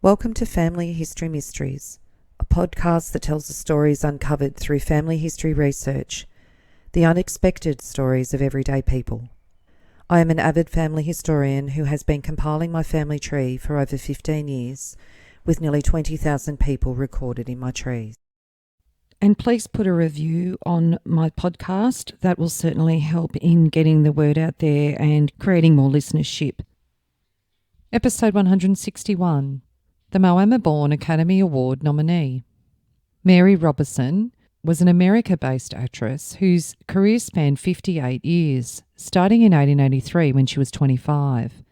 Welcome to Family History Mysteries, a podcast that tells the stories uncovered through family history research, the unexpected stories of everyday people. I am an avid family historian who has been compiling my family tree for over 15 years, with nearly 20,000 people recorded in my trees. And please put a review on my podcast. That will certainly help in getting the word out there and creating more listenership. Episode 161. The Moama-born Academy Award nominee. Mary Robison was an America-based actress whose career spanned 58 years, starting in 1883 when she was 25.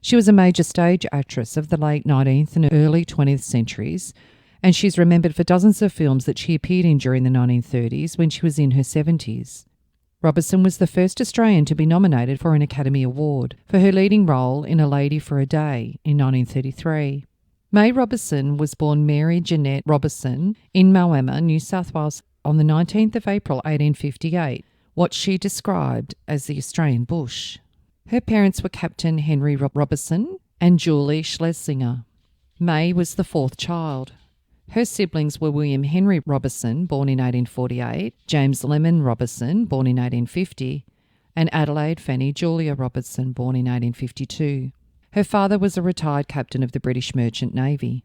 She was a major stage actress of the late 19th and early 20th centuries, and she's remembered for dozens of films that she appeared in during the 1930s when she was in her 70s. Robison was the first Australian to be nominated for an Academy Award for her leading role in A Lady for a Day in 1933. May Robison was born Mary Jeanette Robison in Moama, New South Wales on the 19th of April 1858, what she described as the Australian bush. Her parents were Captain Henry Robison and Julie Schlesinger. May was the fourth child. Her siblings were William Henry Robison, born in 1848, James Lemon Robison, born in 1850, and Adelaide Fanny Julia Robison, born in 1852. Her father was a retired captain of the British Merchant Navy.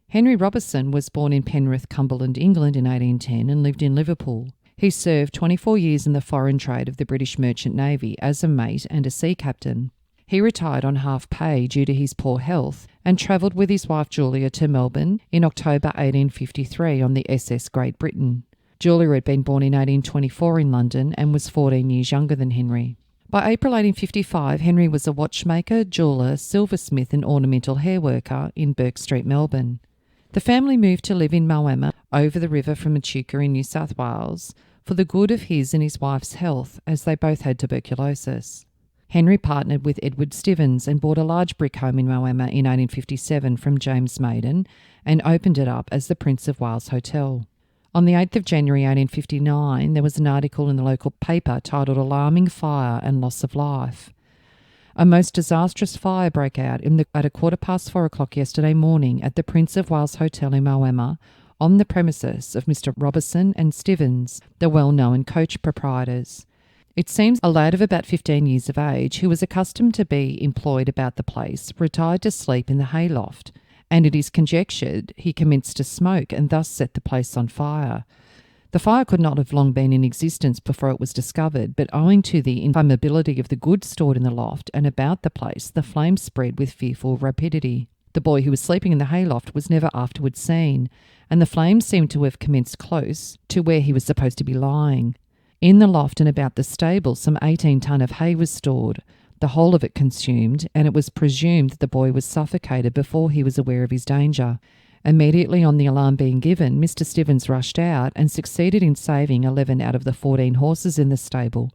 Henry Robison was born in Penrith, Cumberland, England in 1810 and lived in Liverpool. He served 24 years in the foreign trade of the British Merchant Navy as a mate and a sea captain. He retired on half pay due to his poor health and travelled with his wife Julia to Melbourne in October 1853 on the SS Great Britain. Julia had been born in 1824 in London and was 14 years younger than Henry. By April 1855, Henry was a watchmaker, jeweller, silversmith and ornamental hairworker in Burke Street, Melbourne. The family moved to live in Moama, over the river from Echuca in New South Wales, for the good of his and his wife's health, as they both had tuberculosis. Henry partnered with Edward Stevens and bought a large brick home in Moama in 1857 from James Maiden and opened it up as the Prince of Wales Hotel. On the 8th of January 1859, there was an article in the local paper titled Alarming Fire and Loss of Life. A most disastrous fire broke out at 4:15 yesterday morning at the Prince of Wales Hotel in Moama on the premises of Mr. Robison and Stevens, the well-known coach proprietors. It seems a lad of about 15 years of age, who was accustomed to be employed about the place, retired to sleep in the hayloft, and it is conjectured he commenced to smoke and thus set the place on fire. The fire could not have long been in existence before it was discovered, but owing to the inflammability of the goods stored in the loft and about the place, the flames spread with fearful rapidity. The boy who was sleeping in the hayloft was never afterwards seen, and the flames seemed to have commenced close to where he was supposed to be lying. In the loft and about the stable, some 18 ton of hay was stored, the whole of it consumed, and it was presumed that the boy was suffocated before he was aware of his danger. Immediately on the alarm being given, Mr. Stevens rushed out and succeeded in saving 11 out of the 14 horses in the stable,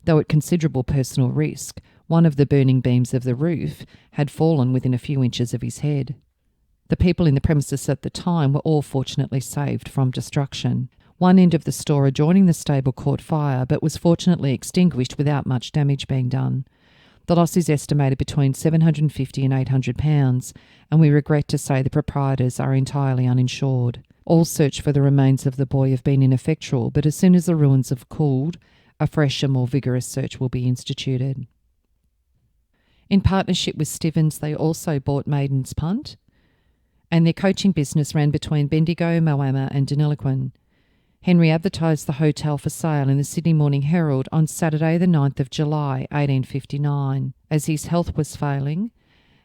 though at considerable personal risk. One of the burning beams of the roof had fallen within a few inches of his head. The people in the premises at the time were all fortunately saved from destruction. One end of the store adjoining the stable caught fire, but was fortunately extinguished without much damage being done. The loss is estimated between £750 and £800, and we regret to say the proprietors are entirely uninsured. All search for the remains of the boy have been ineffectual, but as soon as the ruins have cooled, a fresh and more vigorous search will be instituted. In partnership with Stevens, they also bought Maiden's Punt, and their coaching business ran between Bendigo, Moama and Deniliquin. Henry advertised the hotel for sale in the Sydney Morning Herald on Saturday the 9th of July 1859, as his health was failing.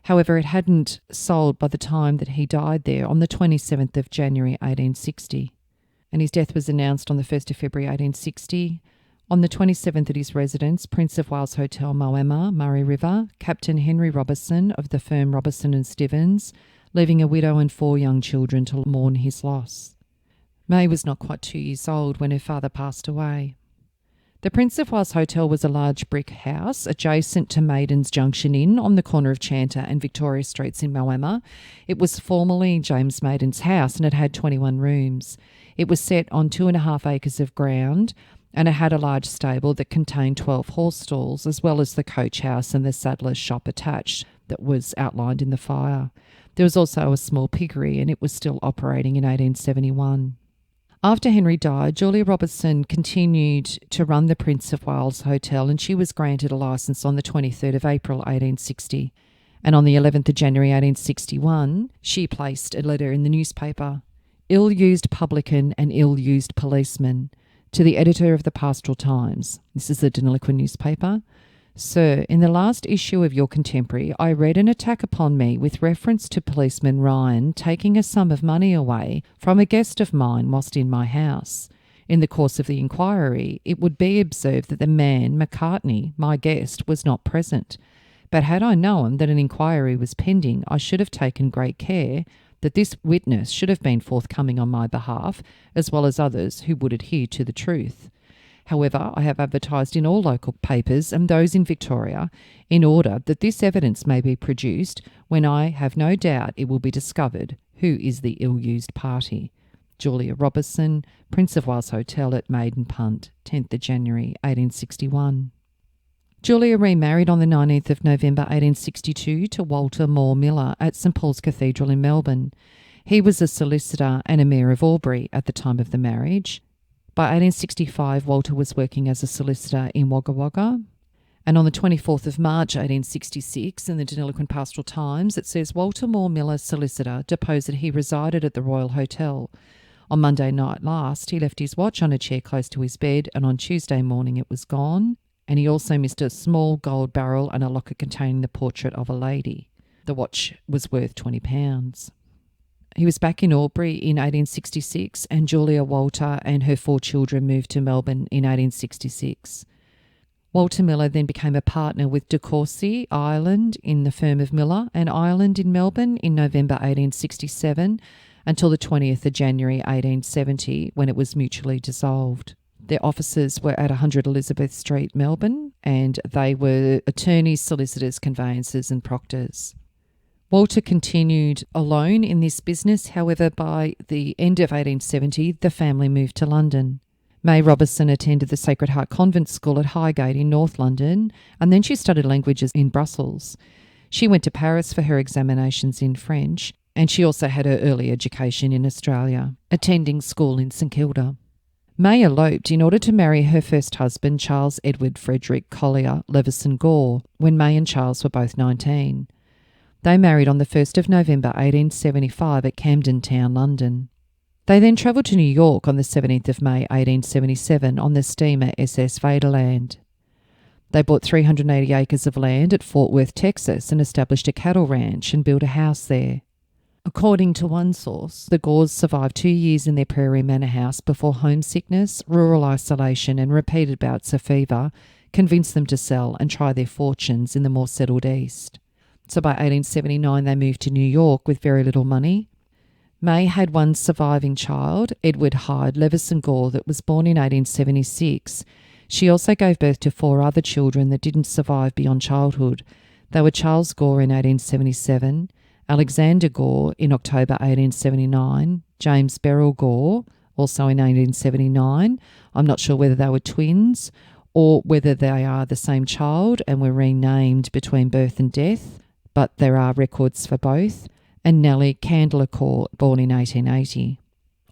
However, it hadn't sold by the time that he died there on the 27th of January 1860, and his death was announced on the 1st of February 1860. On the 27th at his residence, Prince of Wales Hotel, Moama, Murray River, Captain Henry Robison of the firm Robison and Stevens, leaving a widow and 4 young children to mourn his loss. May was not quite 2 years old when her father passed away. The Prince of Wales Hotel was a large brick house adjacent to Maiden's Junction Inn on the corner of Chanter and Victoria Streets in Moama. It was formerly James Maiden's house and it had 21 rooms. It was set on 2.5 acres of ground and it had a large stable that contained 12 horse stalls as well as the coach house and the saddler's shop attached that was outlined in the fire. There was also a small piggery and it was still operating in 1871. After Henry died, Julia Robison continued to run the Prince of Wales Hotel and she was granted a licence on the 23rd of April 1860. And on the 11th of January 1861, she placed a letter in the newspaper, "Ill-used publican and ill-used policeman," to the editor of the Pastoral Times. This is the Deniliquin newspaper. "Sir, in the last issue of your Contemporary, I read an attack upon me with reference to policeman Ryan taking a sum of money away from a guest of mine whilst in my house. In the course of the inquiry, it would be observed that the man, Macartney, my guest, was not present. But had I known that an inquiry was pending, I should have taken great care that this witness should have been forthcoming on my behalf, as well as others who would adhere to the truth. However, I have advertised in all local papers and those in Victoria in order that this evidence may be produced when I have no doubt it will be discovered who is the ill-used party. Julia Robison, Prince of Wales Hotel at Maiden Punt, 10th of January 1861. Julia remarried on the 19th of November 1862 to Walter Moore Miller at St Paul's Cathedral in Melbourne. He was a solicitor and a mayor of Albury at the time of the marriage. By 1865, Walter was working as a solicitor in Wagga Wagga. And on the 24th of March 1866, in the Deniliquin Pastoral Times, it says, "Walter Moore Miller, solicitor, deposed that he resided at the Royal Hotel. On Monday night last, he left his watch on a chair close to his bed, and on Tuesday morning it was gone. And he also missed a small gold barrel and a locker containing the portrait of a lady. The watch was worth £20. He was back in Albury in 1866 and Julia, Walter and her 4 children moved to Melbourne in 1866. Walter Miller then became a partner with De Courcy, Ireland, in the firm of Miller and Ireland in Melbourne in November 1867 until the 20th of January 1870 when it was mutually dissolved. Their offices were at 100 Elizabeth Street, Melbourne, and they were attorneys, solicitors, conveyancers and proctors. Walter continued alone in this business. However, by the end of 1870, the family moved to London. May Robison attended the Sacred Heart Convent School at Highgate in North London, and then she studied languages in Brussels. She went to Paris for her examinations in French, and she also had her early education in Australia, attending school in St Kilda. May eloped in order to marry her first husband, Charles Edward Frederick Collier Levison Gore, when May and Charles were both 19. They married on the 1st of November 1875 at Camden Town, London. They then travelled to New York on the 17th of May 1877 on the steamer SS Vaderland. They bought 380 acres of land at Fort Worth, Texas and established a cattle ranch and built a house there. According to one source, the Gores survived 2 years in their Prairie Manor house before homesickness, rural isolation and repeated bouts of fever convinced them to sell and try their fortunes in the more settled East. So by 1879 they moved to New York with very little money. May had one surviving child, Edward Hyde Levison Gore, that was born in 1876. She also gave birth to 4 other children that didn't survive beyond childhood. They were Charles Gore in 1877, Alexander Gore in October 1879, James Beryl Gore, also in 1879. I'm not sure whether they were twins or whether they are the same child and were renamed between birth and death, but there are records for both, and Nellie Candler Gore, born in 1880.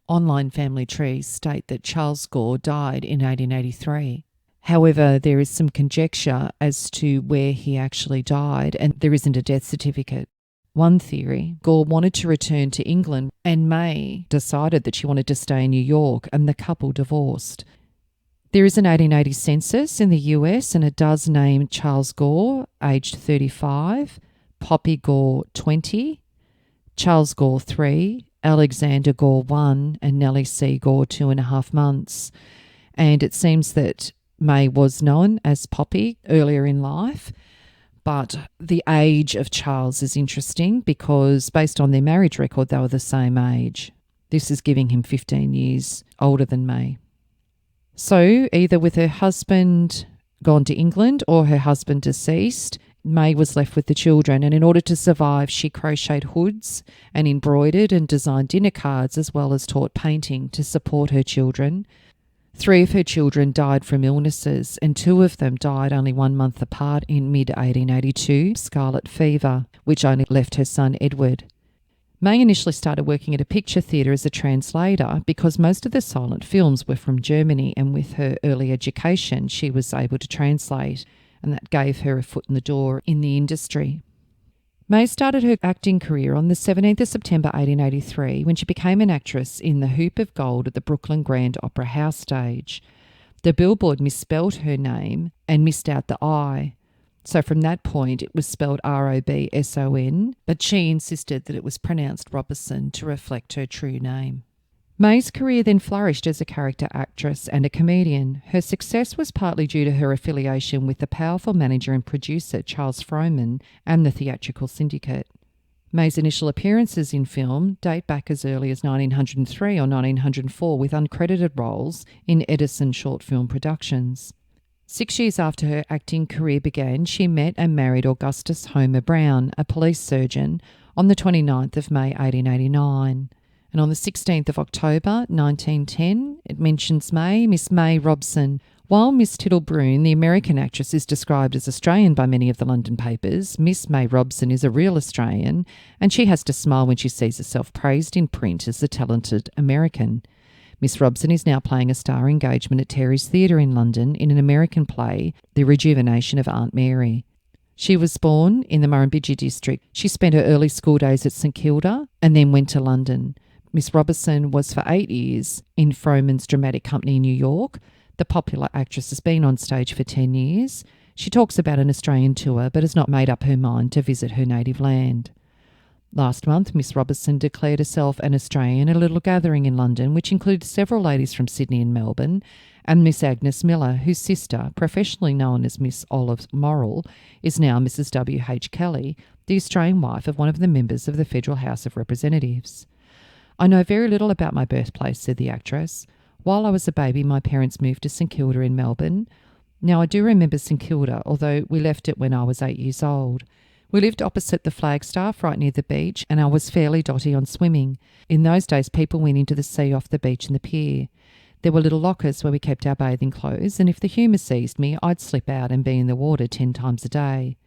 Online family trees state that Charles Gore died in 1883. However, there is some conjecture as to where he actually died, and there isn't a death certificate. One theory, Gore wanted to return to England, and May decided that she wanted to stay in New York, and the couple divorced. There is an 1880 census in the US, and it does name Charles Gore, aged 35, Poppy Gore, 20, Charles Gore, 3, Alexander Gore, 1, and Nellie C. Gore, 2.5 months. And it seems that May was known as Poppy earlier in life, but the age of Charles is interesting because based on their marriage record, they were the same age. This is giving him 15 years older than May. So either with her husband gone to England or her husband deceased, May was left with the children, and in order to survive, she crocheted hoods and embroidered and designed dinner cards, as well as taught painting to support her children. 3 of her children died from illnesses, and 2 of them died only 1 month apart in mid-1882, scarlet fever, which only left her son Edward. May initially started working at a picture theatre as a translator because most of the silent films were from Germany, and with her early education she was able to translate, and that gave her a foot in the door in the industry. May started her acting career on the 17th of September 1883 when she became an actress in The Hoop of Gold at the Brooklyn Grand Opera House stage. The billboard misspelled her name and missed out the I. So from that point, it was spelled Robson, but she insisted that it was pronounced Robison to reflect her true name. May's career then flourished as a character actress and a comedian. Her success was partly due to her affiliation with the powerful manager and producer Charles Frohman and the theatrical syndicate. May's initial appearances in film date back as early as 1903 or 1904 with uncredited roles in Edison short film productions. 6 years after her acting career began, she met and married Augustus Homer Brown, a police surgeon, on the 29th of May 1889. And on the 16th of October 1910, it mentions Miss May Robson. While Miss Tittlebrune, the American actress, is described as Australian by many of the London papers, Miss May Robson is a real Australian, and she has to smile when she sees herself praised in print as a talented American. Miss Robson is now playing a star engagement at Terry's Theatre in London in an American play, The Rejuvenation of Aunt Mary. She was born in the Murrumbidgee district. She spent her early school days at St Kilda and then went to London. Miss Robison was for 8 years in Frohman's dramatic company in New York. The popular actress has been on stage for 10 years. She talks about an Australian tour but has not made up her mind to visit her native land. Last month, Miss Robison declared herself an Australian at a little gathering in London, which included several ladies from Sydney and Melbourne, and Miss Agnes Miller, whose sister, professionally known as Miss Olive Morrill, is now Mrs. W.H. Kelly, the Australian wife of one of the members of the Federal House of Representatives. "I know very little about my birthplace," said the actress. "While I was a baby, my parents moved to St Kilda in Melbourne. Now, I do remember St Kilda, although we left it when I was 8 years old. We lived opposite the Flagstaff, right near the beach, and I was fairly dotty on swimming. In those days, people went into the sea off the beach and the pier. There were little lockers where we kept our bathing clothes, and if the humour seized me, I'd slip out and be in the water 10 times a day.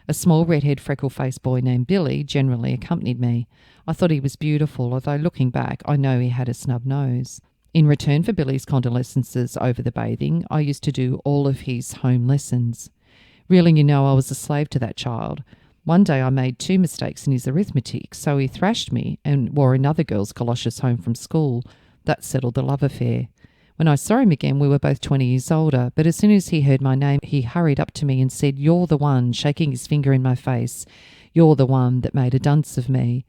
A small red-haired freckle-faced boy named Billy generally accompanied me. I thought he was beautiful, although looking back, I know he had a snub nose. In return for Billy's condolences over the bathing, I used to do all of his home lessons. Really, you know, I was a slave to that child. One day I made 2 mistakes in his arithmetic, so he thrashed me and wore another girl's galoshes home from school. That settled the love affair. When I saw him again, we were both 20 years older, but as soon as he heard my name, he hurried up to me and said, 'You're the one,' shaking his finger in my face. 'You're the one that made a dunce of me.'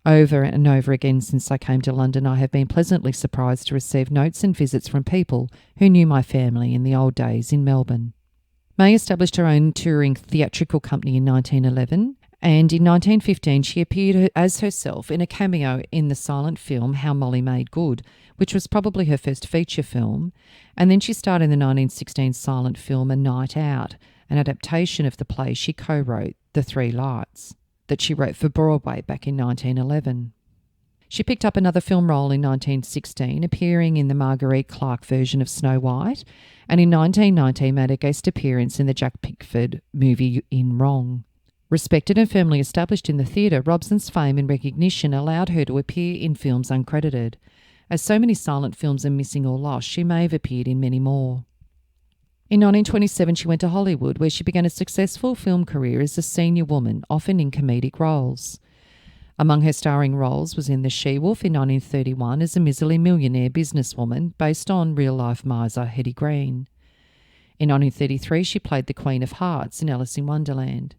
Over and over again since I came to London, I have been pleasantly surprised to receive notes and visits from people who knew my family in the old days in Melbourne." May established her own touring theatrical company in 1911, and in 1915 she appeared as herself in a cameo in the silent film How Molly Made Good, which was probably her first feature film, and then she starred in the 1916 silent film A Night Out, an adaptation of the play she co-wrote, The Three Lights, that she wrote for Broadway back in 1911. She picked up another film role in 1916, appearing in the Marguerite Clark version of Snow White, and in 1919 made a guest appearance in the Jack Pickford movie In Wrong. Respected and firmly established in the theatre, Robson's fame and recognition allowed her to appear in films uncredited. As so many silent films are missing or lost, she may have appeared in many more. In 1927 she went to Hollywood, where she began a successful film career as a senior woman, often in comedic roles. Among her starring roles was in The She-Wolf in 1931 as a miserly millionaire businesswoman based on real-life miser Hetty Green. In 1933 she played the Queen of Hearts in Alice in Wonderland.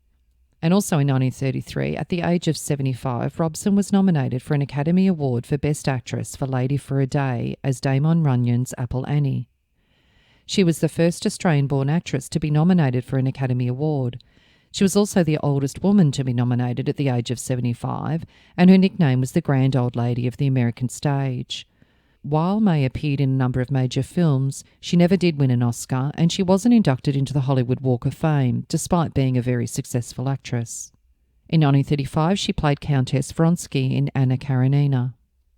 And also in 1933, at the age of 75, Robson was nominated for an Academy Award for Best Actress for Lady for a Day as Damon Runyon's Apple Annie. She was the first Australian-born actress to be nominated for an Academy Award. She was also the oldest woman to be nominated at the age of 75, and her nickname was the Grand Old Lady of the American stage. while May appeared in a number of major films, she never did win an Oscar, and she wasn't inducted into the Hollywood Walk of Fame, despite being a very successful actress. In 1935, she played Countess Vronsky in Anna Karenina.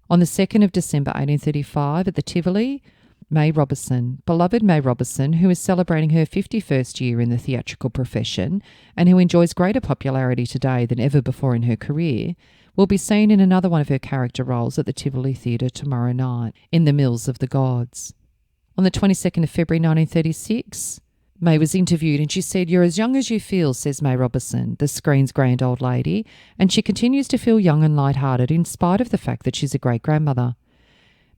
On the 2nd of December 1835, at the Tivoli, May Robison, beloved May Robison, who is celebrating her 51st year in the theatrical profession and who enjoys greater popularity today than ever before in her career, will be seen in another one of her character roles at the Tivoli Theatre tomorrow night, in The Mills of the Gods. On the 22nd of February 1936, May was interviewed and she said, "You're as young as you feel," says May Robison, the screen's grand old lady, and she continues to feel young and light-hearted in spite of the fact that she's a great-grandmother.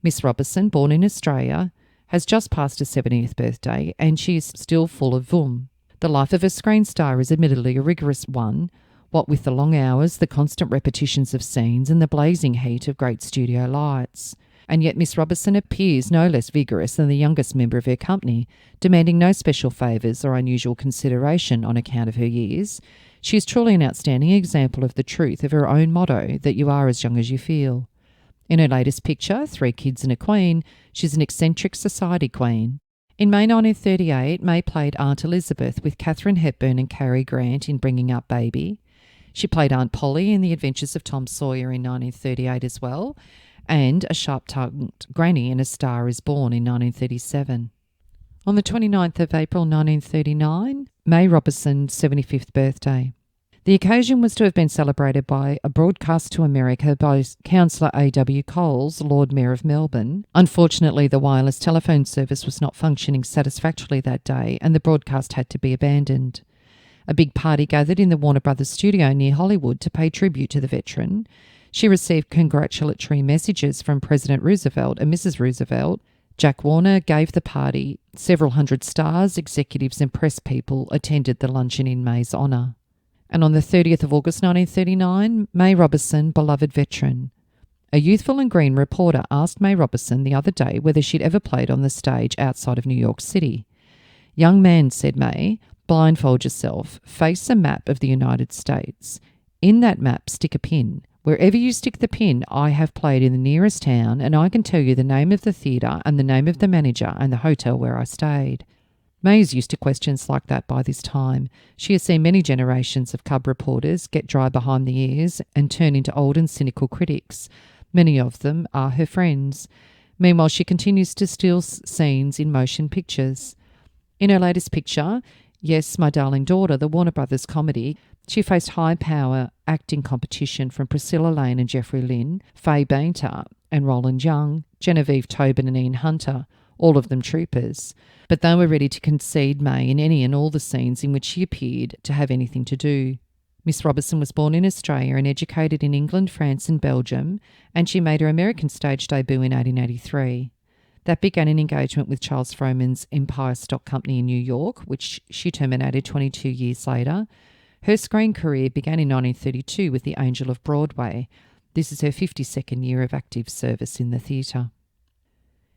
Miss Robison, born in Australia, has just passed her 70th birthday and she is still full of vim. The life of a screen star is admittedly a rigorous one, what with the long hours, the constant repetitions of scenes and the blazing heat of great studio lights. And yet Miss Robison appears no less vigorous than the youngest member of her company, demanding no special favours or unusual consideration on account of her years. She is truly an outstanding example of the truth of her own motto that you are as young as you feel. In her latest picture, 3 Kids and a Queen, she's an eccentric society queen. In May 1938, May played Aunt Elizabeth with Katharine Hepburn and Cary Grant in Bringing Up Baby. She played Aunt Polly in The Adventures of Tom Sawyer in 1938 as well, and a sharp-tongued granny in A Star is Born in 1937. On the 29th of April 1939, May Robison's 75th birthday. The occasion was to have been celebrated by a broadcast to America by Councillor A.W. Coles, Lord Mayor of Melbourne. Unfortunately, the wireless telephone service was not functioning satisfactorily that day and the broadcast had to be abandoned. A big party gathered in the Warner Brothers studio near Hollywood to pay tribute to the veteran. She received congratulatory messages from President Roosevelt and Mrs. Roosevelt. Jack Warner gave the party. Several hundred stars, executives and press people attended the luncheon in May's honour. And on the 30th of August 1939, May Robison, beloved veteran. A youthful and green reporter asked May Robison the other day whether she'd ever played on the stage outside of New York City. "Young man," said May, "blindfold yourself, face a map of the United States. In that map, stick a pin. Wherever you stick the pin, I have played in the nearest town and I can tell you the name of the theatre and the name of the manager and the hotel where I stayed." May is used to questions like that by this time. She has seen many generations of cub reporters get dry behind the ears and turn into old and cynical critics. Many of them are her friends. Meanwhile, she continues to steal scenes in motion pictures. In her latest picture, Yes, My Darling Daughter, the Warner Brothers comedy, she faced high-power acting competition from Priscilla Lane and Jeffrey Lynn, Faye Bainter and Roland Young, Genevieve Tobin and Ian Hunter, all of them troopers. But they were ready to concede May in any and all the scenes in which she appeared to have anything to do. Miss Robison was born in Australia and educated in England, France and Belgium, and she made her American stage debut in 1883. That began an engagement with Charles Frohman's Empire Stock Company in New York, which she terminated 22 years later. Her screen career began in 1932 with The Angel of Broadway. This is her 52nd year of active service in the theatre.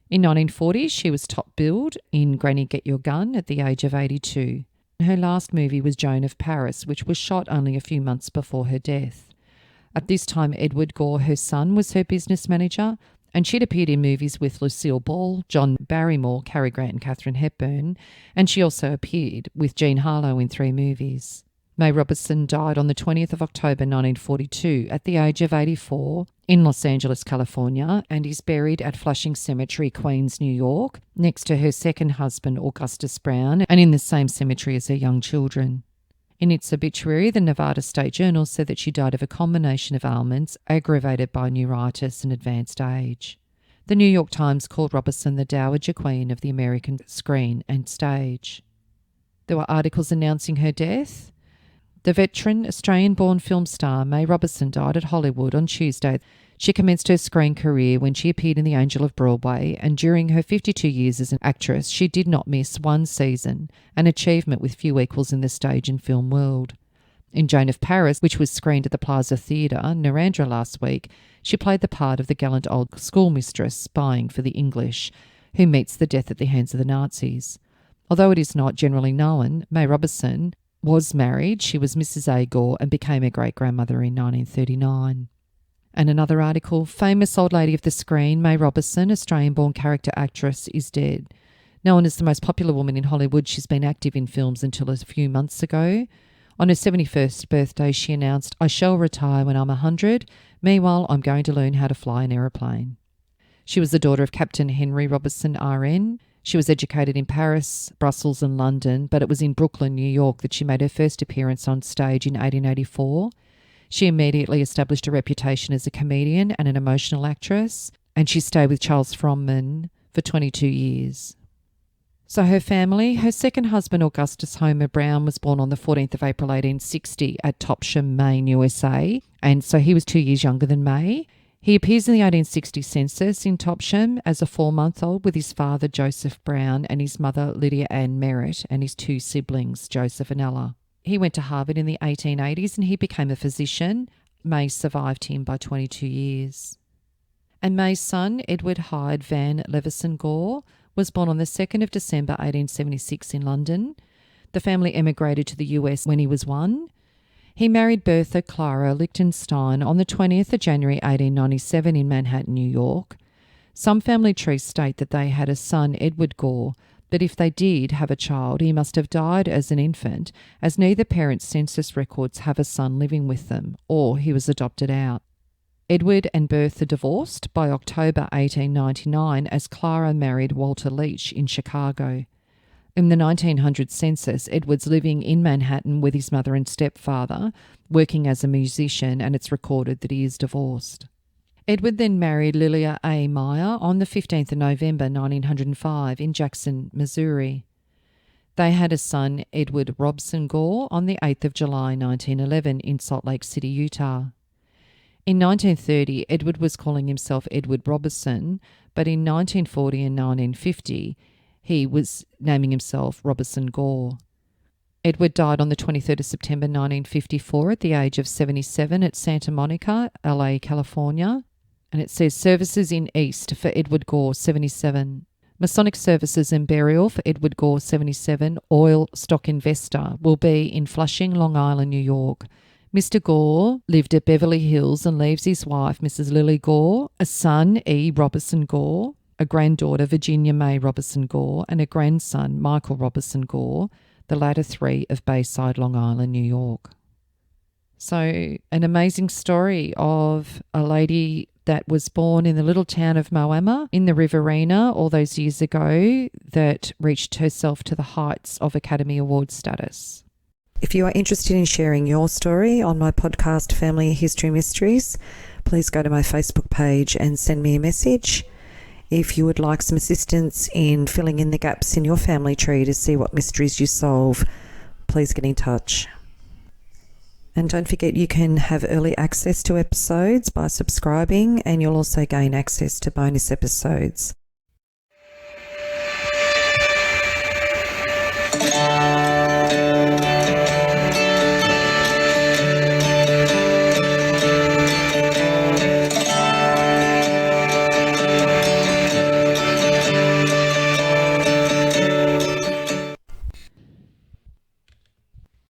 In 1940, she was top billed in Granny Get Your Gun at the age of 82. Her last movie was Joan of Paris, which was shot only a few months before her death. At this time, Edward Gore, her son, was her business manager, and she'd appeared in movies with Lucille Ball, John Barrymore, Cary Grant and Katharine Hepburn, and she also appeared with Jean Harlow in 3 movies. May Robison died on the 20th of October 1942 at the age of 84 in Los Angeles, California, and is buried at Flushing Cemetery, Queens, New York, next to her second husband, Augustus Brown, and in the same cemetery as her young children. In its obituary, the Nevada State Journal said that she died of a combination of ailments aggravated by neuritis and advanced age. The New York Times called Robison the Dowager Queen of the American screen and stage. There were articles announcing her death. The veteran Australian-born film star May Robison died at Hollywood on Tuesday. She commenced her screen career when she appeared in The Angel of Broadway, and during her 52 years as an actress, she did not miss one season, an achievement with few equals in the stage and film world. In Joan of Paris, which was screened at the Plaza Theatre, Narendra last week, she played the part of the gallant old schoolmistress spying for the English, who meets the death at the hands of the Nazis. Although it is not generally known, May Robison was married. She was Mrs. A. Gore and became a great-grandmother in 1939. And another article, famous old lady of the screen, May Robison, Australian-born character actress, is dead. Known as the most popular woman in Hollywood, she's been active in films until a few months ago. On her 71st birthday, she announced, "I shall retire when I'm 100. Meanwhile, I'm going to learn how to fly an aeroplane." She was the daughter of Captain Henry Robison, RN. She was educated in Paris, Brussels and London, but it was in Brooklyn, New York that she made her first appearance on stage in 1884. She immediately established a reputation as a comedian and an emotional actress, and she stayed with Charles Frohman for 22 years. So her family, her second husband, Augustus Homer Brown, was born on the 14th of April 1860 at Topsham, Maine, USA, and so he was 2 years younger than May. He appears in the 1860 census in Topsham as a 4-month-old with his father, Joseph Brown, and his mother, Lydia Ann Merritt, and his 2 siblings, Joseph and Ella. He went to Harvard in the 1880s and he became a physician. May survived him by 22 years. And May's son, Edward Hyde Van Levison Gore, was born on the 2nd of December 1876 in London. The family emigrated to the US when he was 1. He married Bertha Clara Lichtenstein on the 20th of January 1897 in Manhattan, New York. Some family trees state that they had a son, Edward Gore, but if they did have a child, he must have died as an infant, as neither parent's census records have a son living with them, or he was adopted out. Edward and Bertha divorced by October 1899 as Clara married Walter Leach in Chicago. In the 1900 census, Edward's living in Manhattan with his mother and stepfather, working as a musician, and it's recorded that he is divorced. Edward then married Lilia A. Meyer on the 15th of November 1905 in Jackson, Missouri. They had a son, Edward Robson Gore, on the 8th of July 1911 in Salt Lake City, Utah. In 1930, Edward was calling himself Edward Robison, but in 1940 and 1950, he was naming himself Robison Gore. Edward died on the 23rd of September 1954 at the age of 77 at Santa Monica, LA, California. And it says services in East for Edward Gore, 77. Masonic services and burial for Edward Gore, 77, oil stock investor, will be in Flushing, Long Island, New York. Mr. Gore lived at Beverly Hills and leaves his wife, Mrs. Lily Gore, a son, E. Robison Gore, a granddaughter, Virginia May Robison Gore, and a grandson, Michael Robison Gore, the latter 3 of Bayside, Long Island, New York. So an amazing story of a lady that was born in the little town of Moama in the Riverina all those years ago that reached herself to the heights of Academy Award status. If you are interested in sharing your story on my podcast, Family History Mysteries, please go to my Facebook page and send me a message. If you would like some assistance in filling in the gaps in your family tree to see what mysteries you solve, please get in touch. And don't forget you can have early access to episodes by subscribing, and you'll also gain access to bonus episodes.